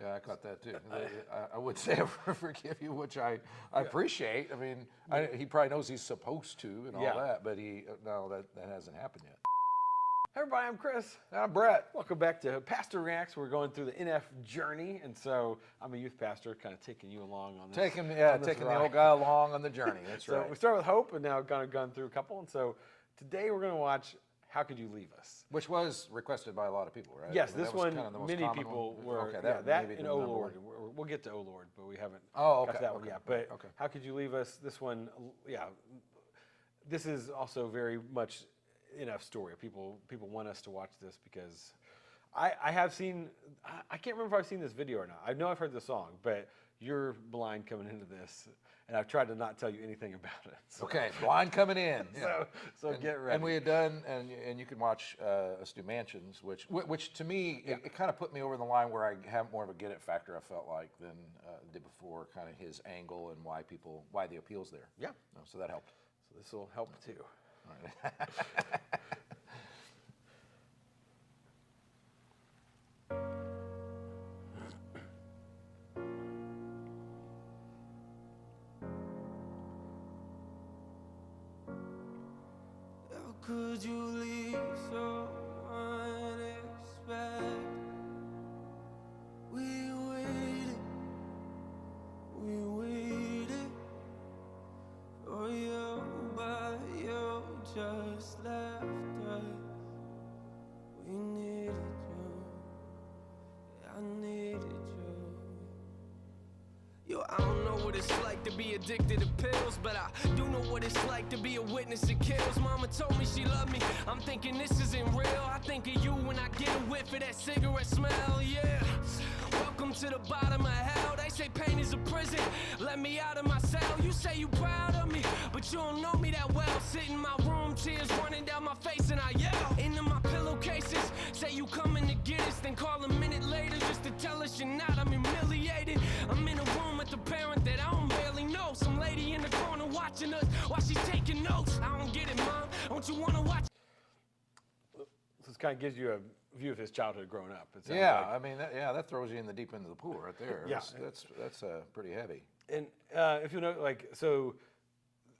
Yeah, I caught that too. I would say I forgive you, which I appreciate. I mean, he probably knows he's supposed to and all Yeah. that, but no, that hasn't happened yet. Hey everybody, I'm Chris. And I'm Brett. Welcome back to Pastor Reacts. We're going through the NF journey, and so I'm a youth pastor, kind of taking you along on this. Taking on the this old ride. guy along on the journey. That's So right. we started with Hope, and now kind of gone through a couple. And so today we're going to watch How Could You Leave Us? Which was requested by a lot of people, right? Yes, I mean, this that was one, kind of the most many common people one. were. Okay, That maybe and the Oh number Lord. one. We'll get to Oh Lord, but we haven't Oh, got to okay, that one okay, yet. But okay. How Could You Leave Us? This one, yeah. This is also very much NF story. People want us to watch this because I have seen. I can't remember if I've seen this video or not. I know I've heard the song, but you're blind coming into this, and I've tried to not tell you anything about it. So. Okay, blind coming in. Yeah. So get ready. And we had done, and you can watch us do Mansions, which to me, it kind of put me over the line where I have more of a get it factor, I felt like, than did before, kind of his angle and why the appeal's there. Yeah. So that helped. So this will help too. All right. How could you leave so unexpected? We waited for you, but you just left us. We needed you, I needed you. Yo, I don't know what it's like to be addicted to pills, but I do know what it's like to be a witness to kills. Mama told me she loved me, I'm thinking this isn't real. I think of you when I get a whiff of that cigarette smell, yeah. Welcome to the bottom of hell. They say pain is a prison, let me out of my cell. You say you proud of me, but you don't know me that well. Sit in my room, tears running down my face, and I yell into my pillowcases. Say you coming to get us, then call a minute later just to tell us you're not. I'm humiliated. I'm in a room with the parent that I don't barely know. Some lady in the corner watching us while she's taking notes. I don't get it, Mom. Don't you wanna watch? This kind of gives you a view of his childhood growing up. It sounds Yeah, like. I mean, that throws you in the deep end of the pool right there. Yeah. That's pretty heavy. And if you know, like, so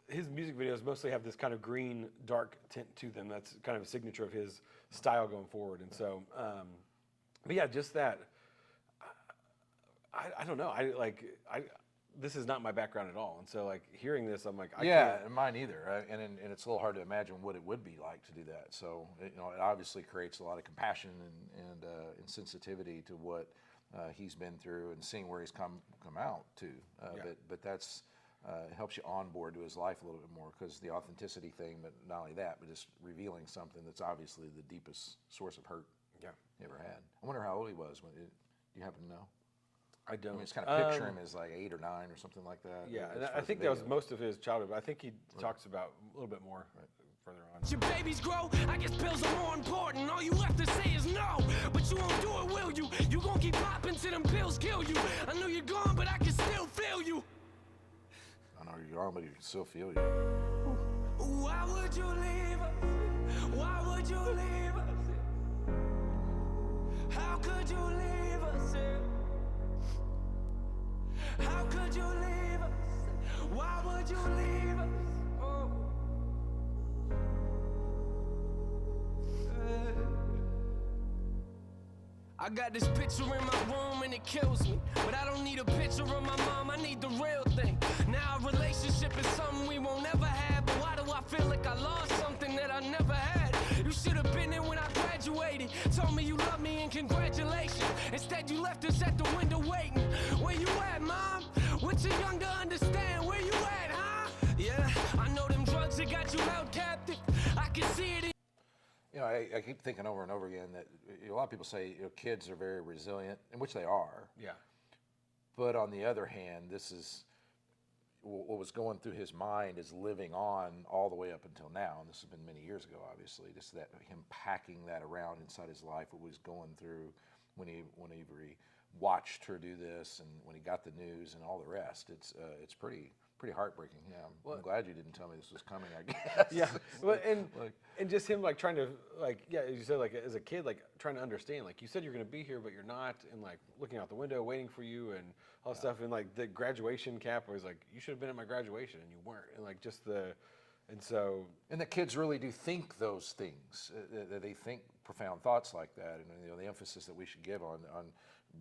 his music videos mostly have this kind of green, dark tint to them. That's kind of a signature of his style going forward. And so, but yeah, just that. I don't know. This is not my background at all. And so, like, hearing this, I'm like, I Yeah, can't. and mine either. And it's a little hard to imagine what it would be like to do that. So it obviously creates a lot of compassion and sensitivity to what he's been through and seeing where he's come out to. Yeah. But that's helps you onboard to his life a little bit more because the authenticity thing. But not only that, but just revealing something that's obviously the deepest source of hurt Yeah. he ever had. I wonder how old he was. Do you happen to know? I don't. I mean, it's kind of picture him as like 8 or 9 or something like that. Yeah, as and far I as think the that was video. most of his childhood, but I think he talks about a little bit more further on. Your babies grow, I guess pills are more important. All you have to say is no, but you won't do it, will you? You gon' keep popping till them pills kill you. I know you're gone, but I can still feel you. I know you're gone, but you can still feel you. Why would you leave us? Why would you leave us? How could you leave us? How could you leave us? Why would you leave us? Oh. I got this picture in my room and it kills me. But I don't need a picture of my mom, I need the real thing. Now a relationship is something we won't ever have. But why do I feel like I lost something that I never had? You should have been there when I graduated. Told me you love me and congratulations. Instead you left us at the window waiting. Where you at, Mom? We're too young to understand. Where you at, huh? Yeah, I know them drugs that got you held captive. I can see it in I keep thinking over and over again that a lot of people say kids are very resilient, in which they are. Yeah. But on the other hand, this is what was going through his mind is living on all the way up until now. And this has been many years ago, obviously. Just that him packing that around inside his life, what was going through when he watched her do this and when he got the news and all the rest. It's pretty pretty heartbreaking. Yeah, I'm Well- glad you didn't tell me this was coming. I guess. Yeah, but Like- and just him like trying to like yeah, as you said, like as a kid, like trying to understand, like you said you're gonna be here, but you're not, and like looking out the window, waiting for you, and all that stuff, and like the graduation cap was like you should have been at my graduation, and you weren't, and like just the, and so And the kids really do think those things. They think profound thoughts like that, and the emphasis that we should give on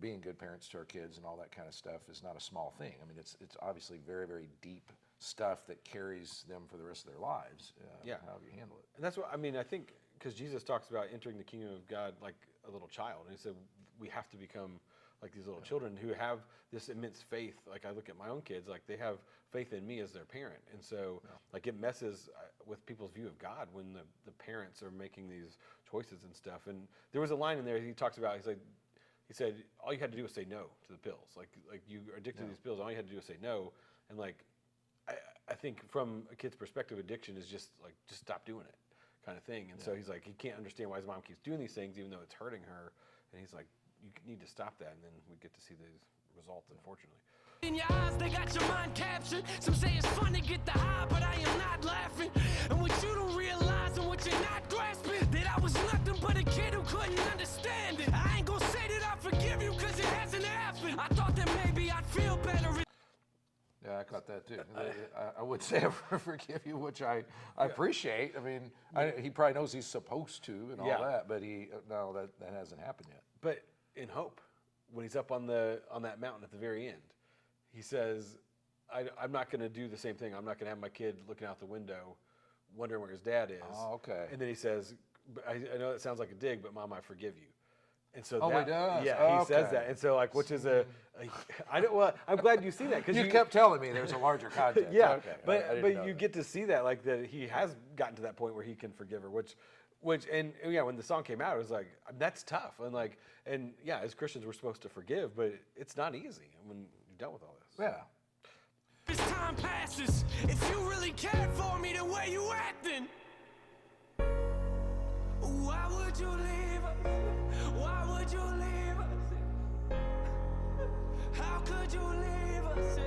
being good parents to our kids and all that kind of stuff is not a small thing. I mean, it's obviously very, very deep stuff that carries them for the rest of their lives. Yeah. However you handle it. And that's what I mean. I think because Jesus talks about entering the kingdom of God like a little child, and he said we have to become like these little children who have this immense faith. Like I look at my own kids, like they have faith in me as their parent, and so like it messes with people's view of God when the parents are making these choices and stuff. And there was a line in there he talks about. He said all you had to do was say no to the pills. Like you are addicted to these pills, all you had to do was say no, and like. I think from a kid's perspective, addiction is just stop doing it kind of thing. And so he's like, he can't understand why his mom keeps doing these things, even though it's hurting her. And he's like, you need to stop that. And then we get to see these results, unfortunately. In your eyes, they got your mind captured. Some say it's fun to get the high, but I am not laughing. And what you don't realize and what you're not grasping, that I was nothing but a kid who couldn't understand it. I ain't gonna say that I forgive you, cause it hasn't happened. I thought that maybe I'd feel better. Yeah, I caught that too. I would say I forgive you, which I appreciate. I mean, he probably knows he's supposed to and all Yeah. that, but that hasn't happened yet. But in Hope, when he's up on that mountain at the very end, he says, I'm not going to do the same thing. I'm not going to have my kid looking out the window wondering where his dad is. Oh, okay. And then he says, I know it sounds like a dig, but Mom, I forgive you. And so Oh, he does? Yeah, he says Okay. that. And so like, which is I'm glad you see that because You kept telling me there's a larger context. yeah, Okay. I but didn't know you that. get to see that like that he has gotten to that point where he can forgive her, which and yeah, when the song came out, it was like that's tough, and yeah, as Christians we're supposed to forgive, but it's not easy when you've dealt with all this. Yeah. As time passes, if you really cared for me the way you acting, why would you leave us? Why would you leave us? How could you leave us?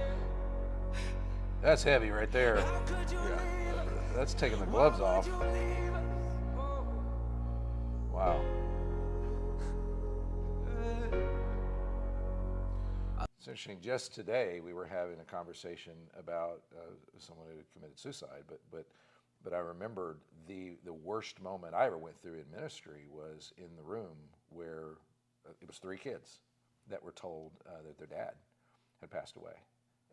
That's heavy right there. How could you leave us? That's taking the gloves Why off. would you leave us? Oh. Wow. It's interesting. Just today, we were having a conversation about someone who committed suicide. But I remembered the worst moment I ever went through in ministry was in the room where it was 3 kids that were told that their dad had passed away,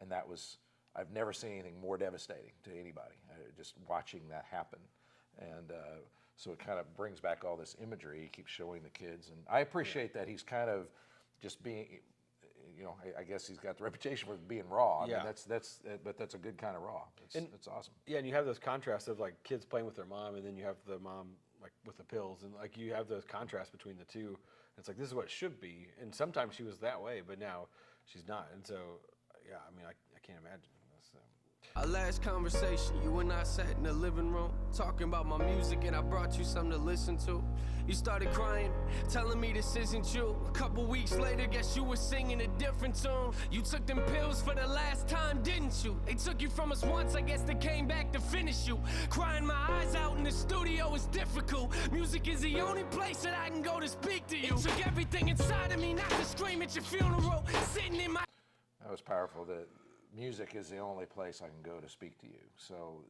and that was I've never seen anything more devastating to anybody. Just watching that happen, and so it kind of brings back all this imagery. He keeps showing the kids, and I appreciate that he's kind of just being. You know, I guess he's got the reputation for being raw. I mean, Yeah. but that's a good kind of raw. It's awesome. Yeah, and you have those contrasts of like kids playing with their mom, and then you have the mom like with the pills, and like you have those contrasts between the two. It's like this is what it should be, and sometimes she was that way, but now she's not, and so yeah, I mean, I can't imagine this. Our last conversation, you and I sat in the living room talking about my music, and I brought you something to listen to. You started crying, telling me this isn't you. A couple weeks later, guess you were singing a different tune. You took them pills for the last time, didn't you? They took you from us once, I guess they came back to finish you. Crying my eyes out in the studio is difficult. Music is the only place that I can go to speak to you. It took everything inside of me not to scream at your funeral. Sitting in my That was powerful. That music is the only place I can go to speak to you. So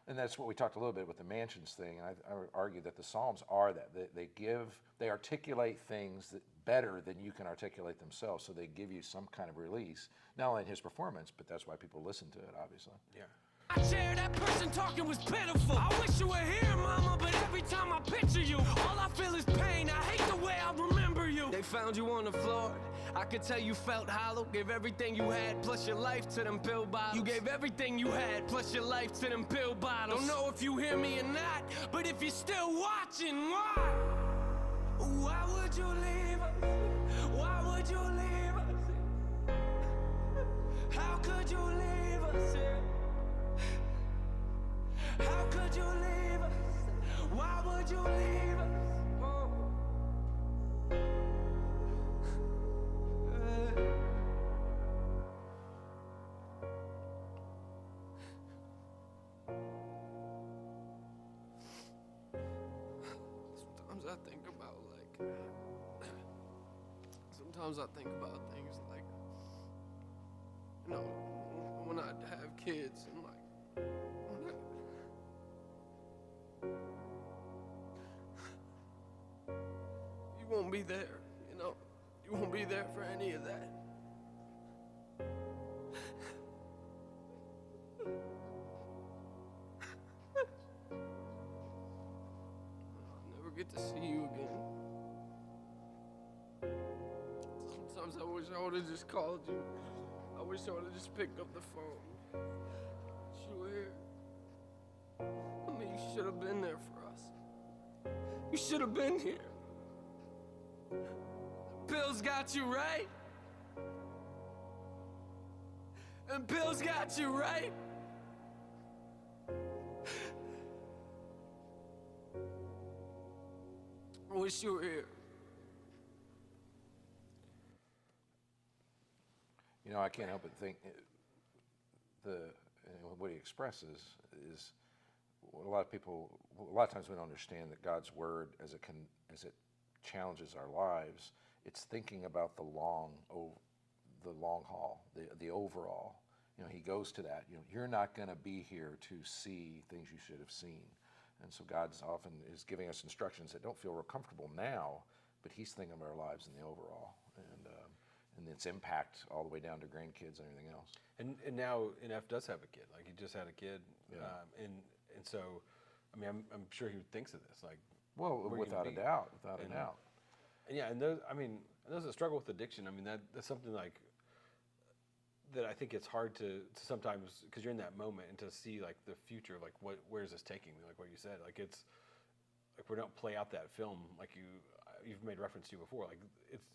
that's what we talked a little bit with the mansions thing. And I would argue that the Psalms are that they articulate things that better than you can articulate themselves. So they give you some kind of release, not only in his performance, but that's why people listen to it, obviously. Yeah. I chair, that person talking was pitiful. I wish you were here, mama, but every time I picture you, all I feel is pain. I hate the way I remember you. They found you on the floor. I could tell you felt hollow. Gave everything you had, plus your life to them pill bottles. You gave everything you had, plus your life to them pill bottles. Don't know if you hear me or not, but if you're still watching, why? Why would you leave us? Why would you leave us? How could you leave us? How could you leave us? Why would you leave us? I think about sometimes I think about things like, when I have kids and you won't be there, you won't be there for any of that. I'll never get to see you again. Sometimes I wish I would have just called you. I wish I would have just picked up the phone. But you were here. I mean, you should have been there for us. You should have been here. Bill's got you right. And Bill's got you right. I wish you were here. I can't help but think what he expresses is a lot of times we don't understand that God's word as it challenges our lives. It's thinking about the long haul, the overall. He goes to that. You're not going to be here to see things you should have seen, and so God's often is giving us instructions that don't feel real comfortable now, but He's thinking of our lives in the overall, and its impact all the way down to grandkids and everything else. And now NF does have a kid. Like, he just had a kid, Yeah. and so, I mean, I'm sure he thinks of this. Like, Well, where you without a be. doubt, without a And- doubt. And yeah, and those that struggle with addiction, I mean, that's something like that. I think it's hard to sometimes, because you're in that moment, and to see like the future, like where's this taking me? Like what you said, like it's like we don't play out that film like you've made reference to before. Like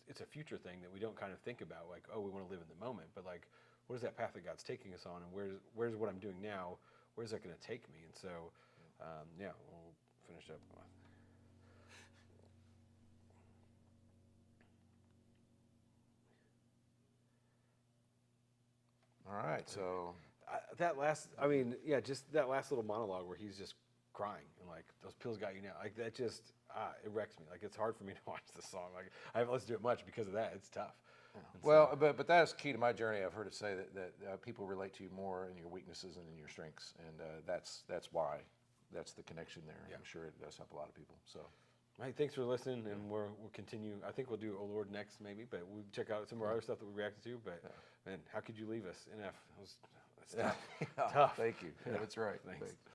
it's a future thing that we don't kind of think about. Like, oh, we want to live in the moment, but like, what is that path that God's taking us on, and where's what I'm doing now? Where's that going to take me? And so, yeah, we'll finish up. All right, so Just that last little monologue where he's just crying and like, those pills got you now. Like, that just it wrecks me. Like, it's hard for me to watch this song. Like, I haven't listened to it much because of that. It's tough. And well, but that is key to my journey. I've heard it say that people relate to you more in your weaknesses and in your strengths, and that's why. That's the connection there. Yeah. I'm sure it does help a lot of people. So, Hey, thanks for listening, and we'll continue. I think we'll do Oh Lord next, maybe, but we'll check out some of our other stuff that we reacted to. But man, how could you leave us? NF, that's tough. yeah, Tough. Thank you. Yeah, that's right. Thanks.